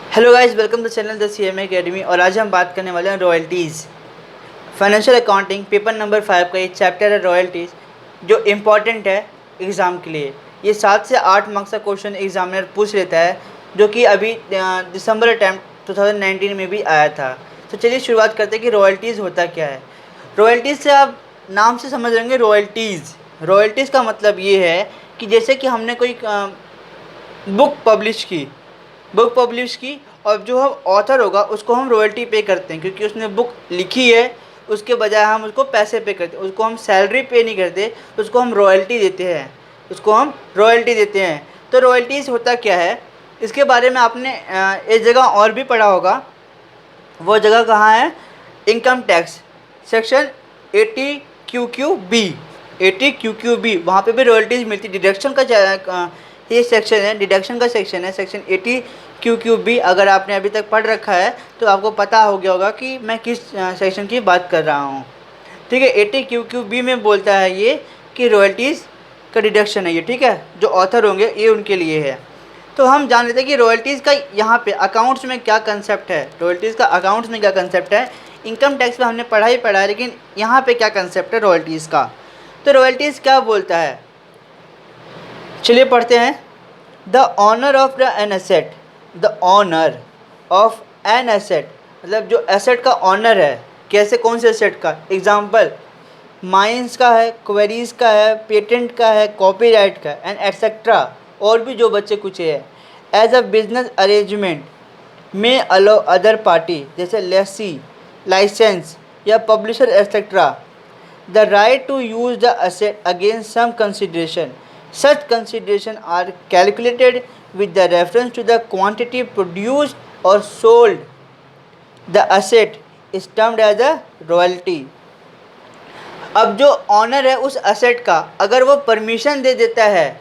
Hello guys, welcome to channel the CMA academy. और आज हम बात करने वाले हैं royalties. Financial accounting paper number 5 का ये चैप्टर है रॉयल्टीज़, जो इम्पॉर्टेंट है एग्ज़ाम के लिए। ये 7 से 8 मार्क्स का क्वेश्चन एग्जामिनर पूछ लेता है, जो कि अभी दिसंबर अटैम्प्ट 2019 में भी आया था। तो चलिए शुरुआत करते हैं कि रॉयल्टीज़ होता क्या है। रॉयल्टीज़ से आप नाम से समझ लेंगे। रॉयल्टीज़ का मतलब ये है कि जैसे कि हमने कोई बुक पब्लिश की और जो हम ऑथर होगा उसको हम रॉयल्टी पे करते हैं, क्योंकि उसने बुक लिखी है। उसके बजाय हम उसको पैसे पे करते हैं, उसको हम सैलरी पे नहीं करते, उसको हम रॉयल्टी देते हैं। तो रॉयल्टीज़ होता क्या है, इसके बारे में आपने एक जगह और भी पढ़ा होगा। वो जगह कहाँ है? Income tax section 80 QQ B वहाँ पे भी रॉयल्टीज़ मिलती। डिडक्शन का ये सेक्शन है, डिडक्शन का सेक्शन है, सेक्शन 80 QQ बी। अगर आपने अभी तक पढ़ रखा है तो आपको पता हो गया होगा कि मैं किस सेक्शन की बात कर रहा हूँ। ठीक है, 80 QQ बी में बोलता है ये कि रॉयल्टीज़ का डिडक्शन है ये। ठीक है, जो ऑथर होंगे ये उनके लिए है। तो हम जान लेते हैं कि रॉयल्टीज़ का यहाँ पे अकाउंट्स में क्या कंसेप्ट है। इनकम टैक्स में हमने पढ़ा ही पढ़ा है, लेकिन यहाँ पे क्या कंसेप्ट है रॉयल्टीज़ का। तो रॉयल्टीज़ क्या बोलता है, चलिए पढ़ते हैं। The owner of an asset, मतलब जो एसेट का ऑनर है। कैसे, कौन से एसेट का? एग्जाम्पल माइंस का है, क्वेरीज का है, पेटेंट का है, कॉपीराइट का एंड एटसेट्रा, और भी जो बच्चे कुछ है। एज अ बिजनेस अरेंजमेंट में अलो अदर पार्टी, जैसे लेसी, लाइसेंस या publisher etcetera, the right to use the asset against some consideration. Such consideration are calculated with the reference to the quantity produced or sold. The asset is termed as a royalty. अब जो honour है उस asset का, अगर वो permission दे देता है,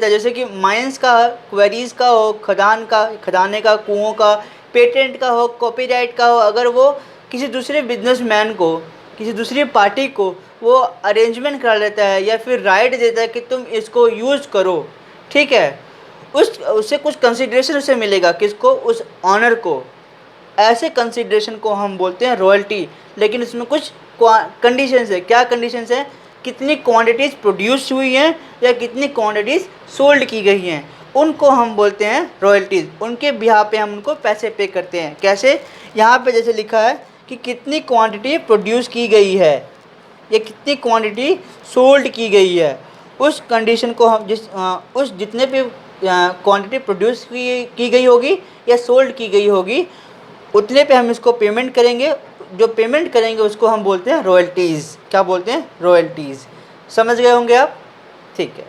जैसे कि माइंस का, क्वेरीज का हो, खदाने का, कुओं का, पेटेंट का हो, कॉपीराइट का हो, अगर वो किसी दूसरे बिजनेसमैन को, किसी दूसरी पार्टी को वो अरेंजमेंट करा लेता है या फिर राइट देता है कि तुम इसको यूज़ करो, ठीक है, उससे कुछ कंसिडरेशन उसे मिलेगा। किसको? उस ऑनर को। ऐसे कंसिडरेशन को हम बोलते हैं रॉयल्टी। लेकिन इसमें कुछ कंडीशंस है। क्या कंडीशंस है? कितनी क्वांटिटीज़ प्रोड्यूस हुई हैं या कितनी क्वांटिटीज़ सोल्ड की गई हैं, उनको हम बोलते हैं रॉयल्टीज़। उनके बिहार पे हम उनको पैसे पे करते हैं। कैसे? यहाँ पे जैसे लिखा है कि कितनी क्वांटिटी प्रोड्यूस की गई है या कितनी क्वांटिटी सोल्ड की गई है, उस कंडीशन को हम उस जितने भी क्वांटिटी प्रोड्यूस की गई होगी या सोल्ड की गई होगी, उतने पे हम इसको पेमेंट करेंगे। जो पेमेंट करेंगे उसको हम बोलते हैं रॉयल्टीज़। क्या बोलते हैं? रॉयल्टीज़। समझ गए होंगे आप? ठीक है।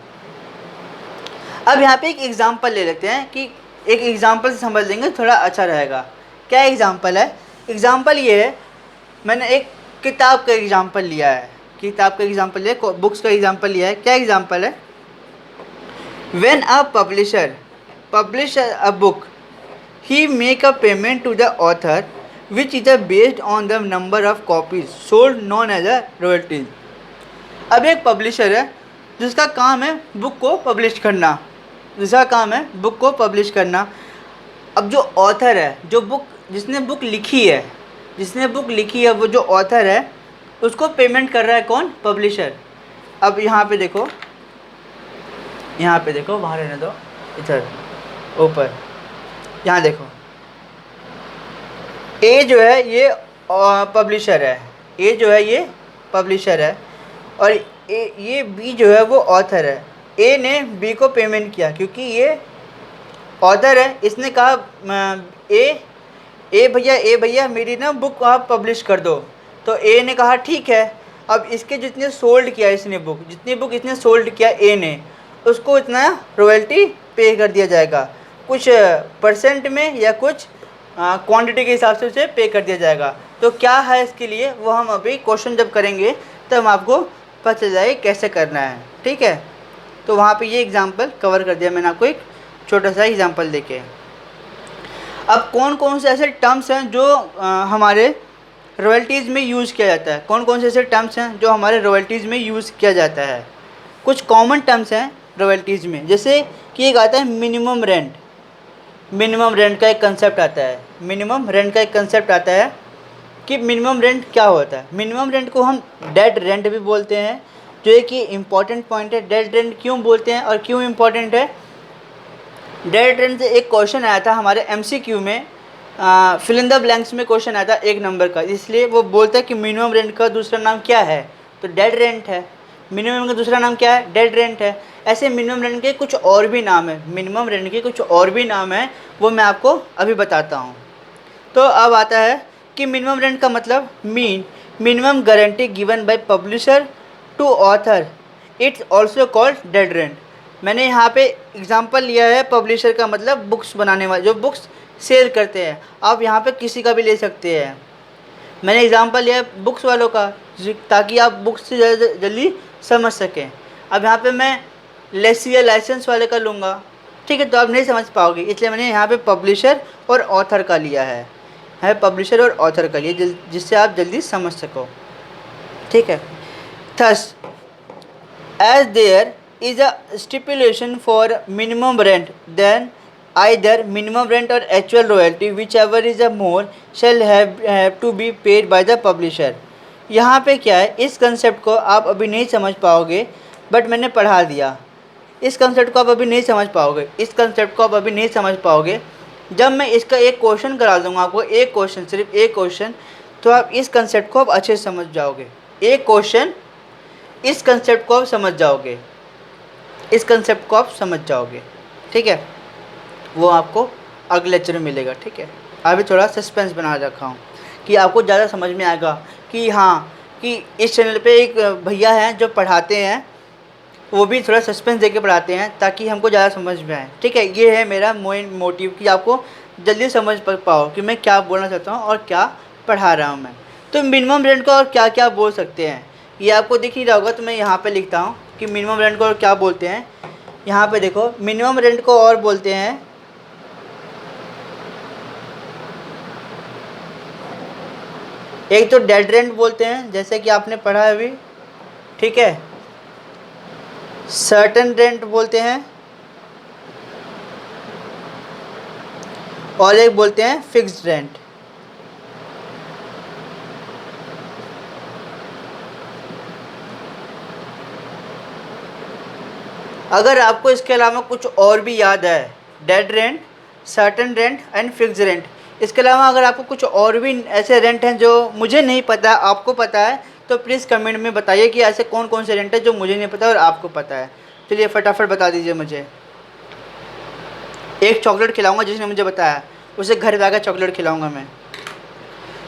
अब यहाँ पे एक एग्ज़ाम्पल ले लेते हैं कि एक एग्ज़ाम्पल से समझ लेंगे, थोड़ा अच्छा रहेगा। क्या एग्ज़ाम्पल है? एग्ज़ाम्पल ये है, मैंने एक किताब का एग्ज़ाम्पल लिया है, बुक्स का एग्ज़ाम्पल लिया है। क्या एग्ज़ाम्पल है? When a publisher publish a book, he make a payment to the author which is based on the number of copies sold, known as a royalties. अब एक पब्लिशर है जिसका काम है बुक को पब्लिश करना। अब जो ऑथर है, जिसने बुक लिखी है, वो जो ऑथर है उसको पेमेंट कर रहा है कौन? पब्लिशर। अब यहाँ पे देखो, वहाँ रहने दो, इधर ऊपर, यहाँ देखो, ए जो है ये पब्लिशर है, और ये बी जो है वो ऑथर है। ए ने बी को पेमेंट किया क्योंकि ये ऑथर है। इसने कहा ए भैया मेरी ना बुक आप पब्लिश कर दो। तो ए ने कहा ठीक है। अब इसके जितनी बुक इसने सोल्ड किया ए ने, उसको इतना रॉयल्टी पे कर दिया जाएगा। कुछ परसेंट में या कुछ क्वांटिटी के हिसाब से उसे पे कर दिया जाएगा। तो क्या है इसके लिए, वो हम अभी क्वेश्चन जब करेंगे तब हम आपको पता चल जाएगा कैसे करना है। ठीक है, तो वहाँ पे ये एग्जांपल कवर कर दिया मैंने आपको एक छोटा सा एग्जांपल देके। अब कौन कौन से ऐसे टर्म्स हैं जो हमारे रॉयल्टीज़ में यूज़ किया जाता है? कुछ कॉमन टर्म्स हैं रॉयल्टीज़ में, जैसे कि एक आता है मिनिमम रेंट। मिनिमम रेंट का एक कंसेप्ट आता है, मिनिमम रेंट का एक कंसेप्ट आता है कि मिनिमम रेंट क्या होता है। मिनिमम रेंट को हम डेड रेंट भी बोलते हैं, जो एक ये इम्पॉर्टेंट पॉइंट है। डेड रेंट क्यों बोलते हैं और क्यों इम्पॉर्टेंट है? डेड रेंट से एक क्वेश्चन आया था हमारे एमसीक्यू में, फिल इन द ब्लैंक्स में क्वेश्चन आया था 1 नंबर का, इसलिए वो बोलता है कि मिनिमम रेंट का दूसरा नाम क्या है, तो डेड रेंट है। मिनिमम का दूसरा नाम क्या है? डेड रेंट है। ऐसे मिनिमम रेंट के कुछ और भी नाम है, मिनिमम रेंट के कुछ और भी नाम है, वो मैं आपको अभी बताता हूँ। तो अब आता है कि मिनिमम रेंट का मतलब minimum guarantee given by publisher to author, it's also called dead rent. मैंने यहाँ पे एग्जांपल लिया है पब्लिशर का, मतलब बुक्स बनाने वाले जो बुक्स सेल करते हैं। आप यहाँ पे किसी का भी ले सकते हैं। मैंने एग्जांपल लिया है बुक्स वालों का, ताकि आप बुक्स से जल्दी समझ सकें। अब यहाँ पे मैं लेसिया लाइसेंस वाले का लूँगा, ठीक है, तो आप नहीं समझ पाओगे, इसलिए मैंने यहाँ पे पब्लिशर और ऑथर का लिया है पब्लिशर और ऑथर का लिया, जिससे आप जल्दी समझ सको, ठीक है। Thus as there is a stipulation for minimum rent, then either minimum rent or actual royalty, whichever is a more, shall have to be paid by the publisher। यहाँ पे क्या है, इस कंसेप्ट को आप अभी नहीं समझ पाओगे, बट मैंने पढ़ा दिया। इस कंसेप्ट को आप अभी नहीं समझ पाओगे, इस कंसेप्ट को आप अभी नहीं समझ पाओगे। जब मैं इसका एक क्वेश्चन करा दूंगा आपको, एक क्वेश्चन, सिर्फ एक क्वेश्चन, तो आप इस कंसेप्ट को आप अच्छे से समझ जाओगे। एक क्वेश्चन, इस कंसेप्ट को आप समझ जाओगे, इस कंसेप्ट को आप समझ जाओगे, ठीक है। वो आपको अगले लेक्चर में मिलेगा, ठीक है। अभी थोड़ा सस्पेंस बना रखा हूँ कि आपको ज़्यादा समझ में आएगा कि हाँ, कि इस चैनल पे एक भैया हैं जो पढ़ाते हैं, वो भी थोड़ा सस्पेंस देके पढ़ाते हैं ताकि हमको ज़्यादा समझ में आए, ठीक है। ये है मेरा मेन मोटिव कि आपको जल्दी समझ पाओ कि मैं क्या बोलना चाहता हूँ और क्या पढ़ा रहा हूँ मैं। तो मिनिमम रेंट को और क्या क्या बोल सकते हैं, ये आपको दिख ही रहा होगा, तो मैं यहाँ पे लिखता हूँ कि मिनिमम रेंट को और क्या बोलते हैं। यहाँ पे देखो, मिनिमम रेंट को और बोलते हैं एक तो डेड रेंट बोलते हैं, जैसे कि आपने पढ़ा है अभी, ठीक है। सर्टेन रेंट बोलते हैं और एक बोलते हैं फिक्स्ड रेंट। अगर आपको इसके अलावा कुछ और भी याद है, dead rent, certain rent and fixed rent, इसके अलावा अगर आपको कुछ और भी ऐसे रेंट हैं जो मुझे नहीं पता, आपको पता है, तो प्लीज़ कमेंट में बताइए कि ऐसे कौन कौन से रेंट है जो मुझे नहीं पता और आपको पता है। चलिए फटाफट बता दीजिए मुझे। एक चॉकलेट खिलाऊंगा जिसने मुझे बताया, उसे घर जाकर चॉकलेट खिलाऊंगा मैं।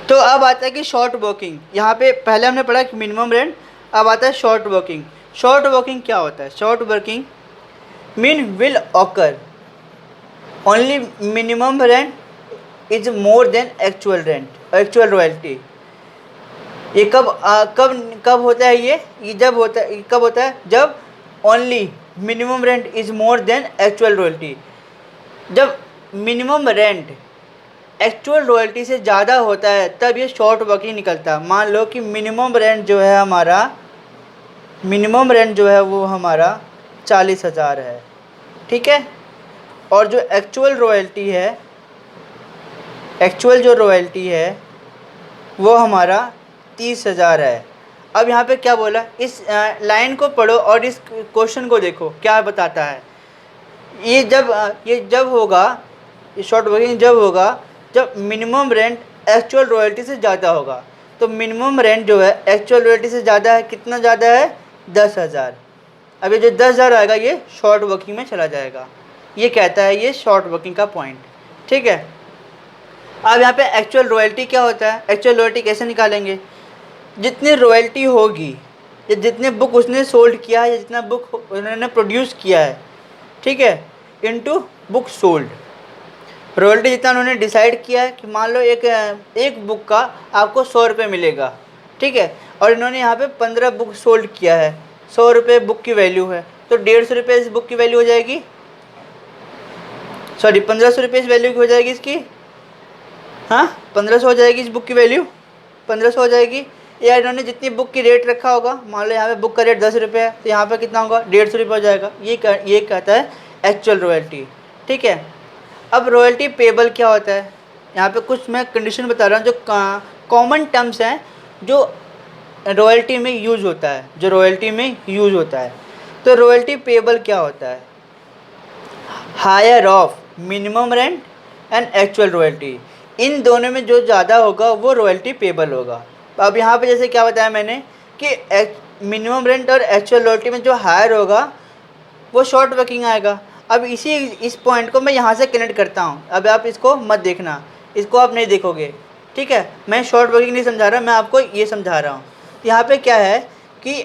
तो अब आता है कि शॉर्ट वर्किंग। यहाँ पे पहले हमने पढ़ा कि मिनिमम रेंट, अब आता है शॉर्ट वर्किंग। शॉर्ट वर्किंग क्या होता है? Short working mean will occur only minimum rent is more than actual rent, actual royalty. ये कब होता है? ये जब होता है, कब होता है? जब only minimum rent is more than actual royalty. जब मिनिमम रेंट एक्चुअल रॉयल्टी से ज़्यादा होता है तब ये शॉर्ट वर्किंग निकलता है। मान लो कि मिनिमम रेंट जो है हमारा, मिनिमम रेंट जो है वो हमारा 40,000 है, ठीक है, और जो एक्चुअल रॉयल्टी है, एक्चुअल जो रॉयल्टी है वो हमारा 30,000 है। अब यहाँ पे क्या बोला, इस लाइन को पढ़ो और इस क्वेश्चन को देखो क्या बताता है। ये जब होगा, ये शॉर्ट वर्किंग जब होगा जब मिनिमम रेंट एक्चुअल रॉयल्टी से ज़्यादा होगा। तो मिनिमम रेंट जो है एक्चुअल रॉयल्टी से ज़्यादा है, कितना ज़्यादा है? 10,000। अब ये जो 10,000 आएगा ये शॉर्ट वर्किंग में चला जाएगा। ये कहता है ये शॉर्ट वर्किंग का पॉइंट, ठीक है। अब यहाँ पे एक्चुअल रॉयल्टी क्या होता है? एक्चुअल रॉयल्टी कैसे निकालेंगे? जितनी रॉयल्टी होगी या जितने बुक उसने सोल्ड किया है या जितना बुक उन्होंने प्रोड्यूस किया है, ठीक है, इनटू बुक सोल्ड। रॉयल्टी जितना उन्होंने डिसाइड किया है कि मान लो एक बुक का आपको 100 रुपये मिलेगा, ठीक है, और इन्होंने यहाँ पे 15 बुक सोल्ड किया है, 100 रुपये बुक की वैल्यू है, तो 150 रुपये इस बुक की वैल्यू हो जाएगी, सॉरी 1500 रुपये इस वैल्यू की हो जाएगी इसकी, हाँ 1500 हो जाएगी इस बुक की वैल्यू, 1500 हो जाएगी। या इन्होंने जितनी बुक की रेट रखा होगा, मान लो यहाँ पे बुक का रेट 10 रुपये है, तो यहाँ पे कितना होगा? 150 रुपये हो जाएगा। ये कहता है एक्चुअल रॉयल्टी, ठीक है। अब रॉयल्टी पेबल क्या होता है, यहाँ पे कुछ मैं कंडीशन बता रहा हूँ जो कॉमन टर्म्स हैं जो रॉयल्टी में यूज होता है, जो रॉयल्टी में यूज होता है। तो रॉयल्टी पेबल क्या होता है, higher of minimum rent and actual royalty, इन दोनों में जो ज़्यादा होगा वो रॉयल्टी पेबल होगा। अब यहाँ पे जैसे क्या बताया मैंने कि मिनिमम रेंट और एक्चुअल रॉयल्टी में जो हायर होगा वो शॉर्ट वर्किंग आएगा। अब इस पॉइंट को मैं यहाँ से कनेक्ट करता हूँ, अब आप इसको मत देखना, इसको आप नहीं देखोगे, ठीक है। मैं शॉर्ट वर्किंग नहीं समझा रहा, मैं आपको ये समझा रहा हूँ। यहाँ पे क्या है कि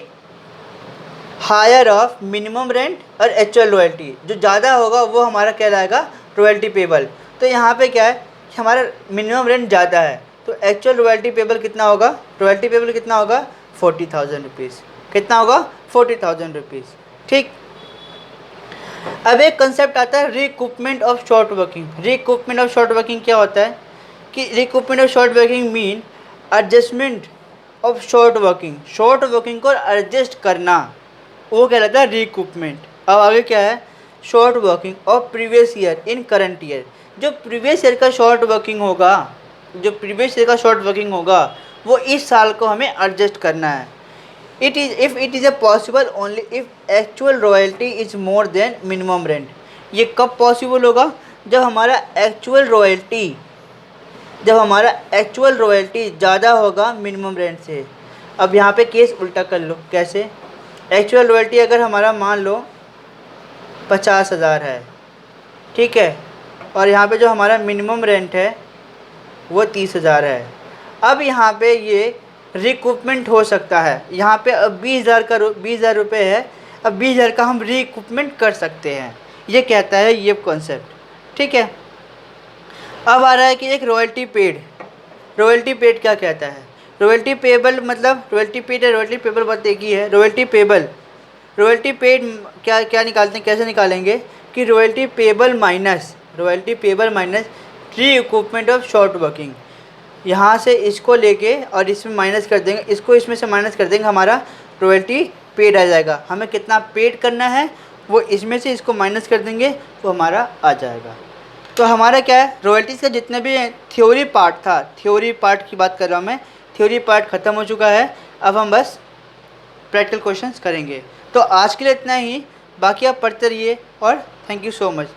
हायर ऑफ मिनिमम रेंट और एक्चुअल रॉयल्टी, जो ज़्यादा होगा वो हमारा कहलाएगा रॉयल्टी पेबल। तो यहाँ पे क्या है कि हमारा मिनिमम रेंट ज़्यादा है, तो एक्चुअल रॉयल्टी पेबल कितना होगा, रॉयल्टी पेबल कितना होगा 40,000 रुपीज़, कितना होगा 40,000 रुपीज़, ठीक। अब एक कंसेप्ट आता है recoupment of short working. Recoupment of short working क्या होता है कि recoupment of short working mean adjustment of short working को एडजस्ट करना, वो कहलाता है रिकूपमेंट। अब आगे क्या है, short working of previous year in current year, जो प्रीवियस ईयर का शॉर्ट वर्किंग होगा, जो प्रीवियस ईयर का शॉर्ट वर्किंग होगा वो इस साल को हमें एडजस्ट करना है। If it is a possible only if actual royalty is more than minimum rent. ये कब पॉसिबल होगा, जब हमारा एक्चुअल रॉयल्टी ज़्यादा होगा मिनिमम रेंट से। अब यहाँ पे केस उल्टा कर लो, कैसे, एक्चुअल रॉयल्टी अगर हमारा मान लो 50,000 है, ठीक है, और यहाँ पे जो हमारा मिनिमम रेंट है वो 30,000 है। अब यहाँ पे ये रिकूपमेंट हो सकता है, यहाँ पे अब 20,000 रुपये है, अब 20,000 का हम रिकूपमेंट कर सकते हैं, ये कहता है ये कॉन्सेप्ट, ठीक है। अब आ रहा है कि एक रॉयल्टी पेड क्या कहता है, रॉयल्टी पेबल मतलब रॉयल्टी पेड है, रॉयल्टी पेबल बात एक ही है। रॉयल्टी पेड क्या निकालते हैं, कैसे निकालेंगे कि royalty payable minus recoupment of short working, यहाँ से इसको लेके और इसमें माइनस कर देंगे, इसको इसमें से माइनस कर देंगे, हमारा रॉयल्टी पेड आ जाएगा। हमें कितना पेड करना है वो इसमें से इसको माइनस कर देंगे तो हमारा आ जाएगा। तो हमारा क्या है, रॉयल्टीज़ का जितने भी थ्योरी पार्ट था, थ्योरी पार्ट की बात कर रहा हूँ मैं, थ्योरी पार्ट ख़त्म हो चुका है, अब हम बस प्रैक्टिकल क्वेश्चंस करेंगे। तो आज के लिए इतना ही, बाकी आप पढ़ते रहिए और थैंक यू सो मच।